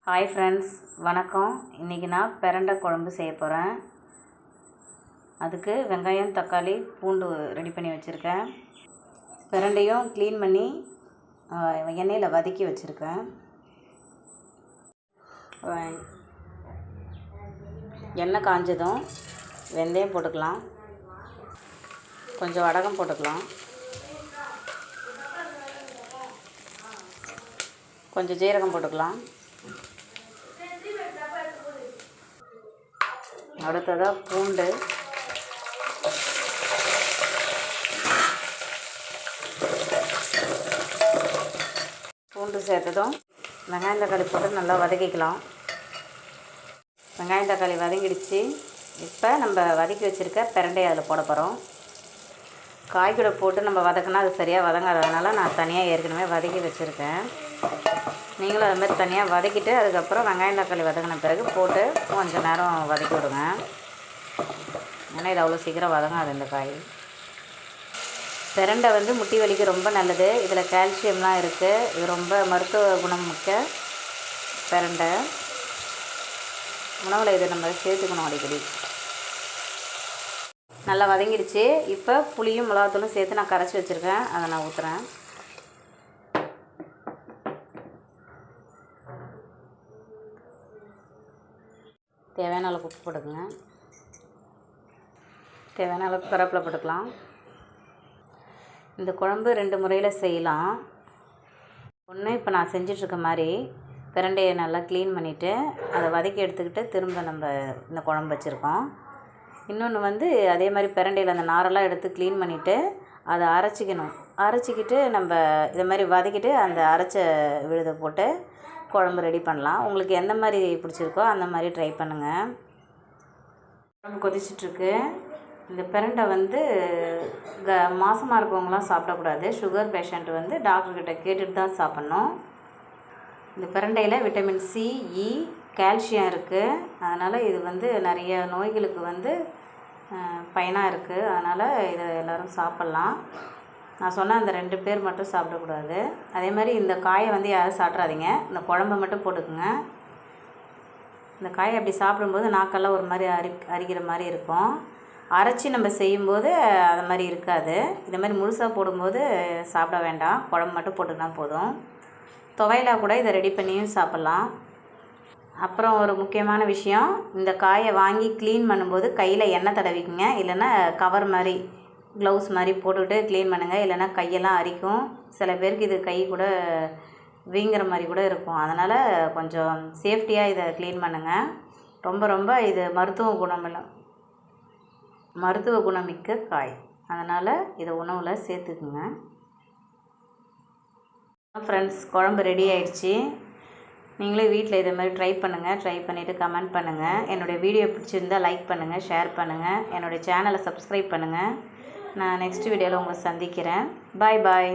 Hi friends, வணக்கம். இன்றைக்கி நான் பிரண்டை குழம்பு செய்ய போகிறேன். அதுக்கு வெங்காயம், தக்காளி, பூண்டு ரெடி பண்ணி வச்சுருக்கேன். பிரண்டையும் க்ளீன் பண்ணி எண்ணெயில் வதக்கி வச்சுருக்கேன். எண்ணெய் காஞ்சதும் வெந்தயம் போட்டுக்கலாம், கொஞ்சம் வடகம் போட்டுக்கலாம், கொஞ்சம் ஜீரகம் போட்டுக்கலாம். அடுத்ததாக பூண்டு சேர்த்ததும் வெங்காயம் தக்காளி போட்டு நல்லா வதக்கிக்கலாம். வெங்காயம் தக்காளி வதங்கிடுச்சு. இப்போ நம்ம வதக்கி வச்சுருக்க பிரண்டையை அதில் போட போகிறோம். காய் கூட போட்டு நம்ம வதக்கினா அது சரியாக வதங்காததுனால நான் தனியாக ஏற்கனவே வதக்கி வச்சுருக்கேன். நீங்களும் அது மாதிரி தனியாக வதக்கிட்டு அதுக்கப்புறம் வெங்காயம் தக்காளி வதங்கின பிறகு போட்டு கொஞ்சம் நேரம் வதக்கி விடுங்க. ஏன்னா இது அவ்வளோ சீக்கிரம் வதங்காது இந்த காய். பிரண்டை முட்டி வலிக்கு ரொம்ப நல்லது. இதில் கால்சியம்லாம் இருக்குது. இது ரொம்ப மருத்துவ குணம் மிக்க பிரண்டை. உணவில் இதை நம்ம சேர்த்துக்கணும் அடிக்கடி. நல்லா வதங்கிடுச்சு. இப்போ புளியும் மிளகாத்தூளும் சேர்த்து நான் கரைச்சி வச்சுருக்கேன். அதை நான் ஊற்றுறேன். தேவையான அளவுக்கு உப்பு போட்டுக்கோங்க. தேவையான அளவுக்கு கருவேப்பிலை போட்டுக்கலாம். இந்த குழம்பு 2 முறையில் செய்யலாம். ஒன்று, இப்போ நான் செஞ்சிட்ருக்க மாதிரி பிரண்டையை நல்லா க்ளீன் பண்ணிவிட்டு அதை வதக்கி எடுத்துக்கிட்டு திரும்ப நம்ம இந்த குழம்பு வச்சுருக்கோம். இன்னொன்று அதே மாதிரி பிரண்டையில் அந்த நாரெல்லாம் எடுத்து க்ளீன் பண்ணிவிட்டு அதை அரைச்சிக்கிட்டு நம்ம இதை மாதிரி வதக்கிட்டு அந்த அரைச்ச விழுதை போட்டு குழம்பு ரெடி பண்ணலாம். உங்களுக்கு எந்த மாதிரி பிடிச்சிருக்கோ அந்த மாதிரி ட்ரை பண்ணுங்கள். குழம்பு கொதிச்சிட்ருக்கு. இந்த பிரண்டை மாசமாக இருக்கவங்களாம் சாப்பிடக்கூடாது. சுகர் பேஷண்ட் டாக்டர்கிட்ட கேட்டுட்டு தான் சாப்பிட்ணும். இந்த பிரண்டையில் விட்டமின் சி, இ, கால்சியம் இருக்குது. அதனால் இது நிறைய நோய்களுக்கு பயனாக இருக்குது. அதனால் இதை எல்லோரும் சாப்பிட்லாம். நான் சொன்ன அந்த 2 பேர் மட்டும் சாப்பிடக்கூடாது. அதே மாதிரி இந்த காயை யாரும் சாப்பிட்றாதீங்க. இந்த குழம்பை மட்டும் போட்டுக்குங்க. இந்த காயை அப்படி சாப்பிடும்போது நாக்கெல்லாம் ஒரு மாதிரி அரிக்கிற மாதிரி இருக்கும். அரைச்சி நம்ம செய்யும்போது அது மாதிரி இருக்காது. இந்த மாதிரி முழுசாக போடும்போது சாப்பிட வேண்டாம். குழம்பு மட்டும் போட்டுக்கினா போதும். துவையலாக கூட இதை ரெடி பண்ணியும் சாப்பிட்லாம். அப்புறம் ஒரு முக்கியமான விஷயம், இந்த காயை வாங்கி க்ளீன் பண்ணும்போது கையில் எண்ணெய் தடவிக்குங்க. இல்லைன்னா கவர் மாதிரி க்ளவுஸ் மாதிரி போட்டுக்கிட்டு க்ளீன் பண்ணுங்கள். இல்லைன்னா கையெல்லாம் அரிக்கும். சில பேருக்கு இது கை கூட வீங்குற மாதிரி கூட இருக்கும். அதனால் கொஞ்சம் சேஃப்டியாக இதை க்ளீன் பண்ணுங்கள். ரொம்ப இது மருத்துவ குணமிக்க காய். அதனால் இதை உணவில் சேர்த்துக்குங்க. ஃப்ரெண்ட்ஸ், குழம்பு ரெடி ஆயிடுச்சு. நீங்களே வீட்டில் இதை மாதிரி ட்ரை பண்ணுங்கள். ட்ரை பண்ணிவிட்டு கமெண்ட் பண்ணுங்கள். என்னுடைய வீடியோ பிடிச்சிருந்தால் லைக் பண்ணுங்கள், ஷேர் பண்ணுங்கள். என்னுடைய சேனலை சப்ஸ்கிரைப் பண்ணுங்கள். நான் நெக்ஸ்ட் வீடியோவில் உங்களை சந்திக்கிறேன். பாய்.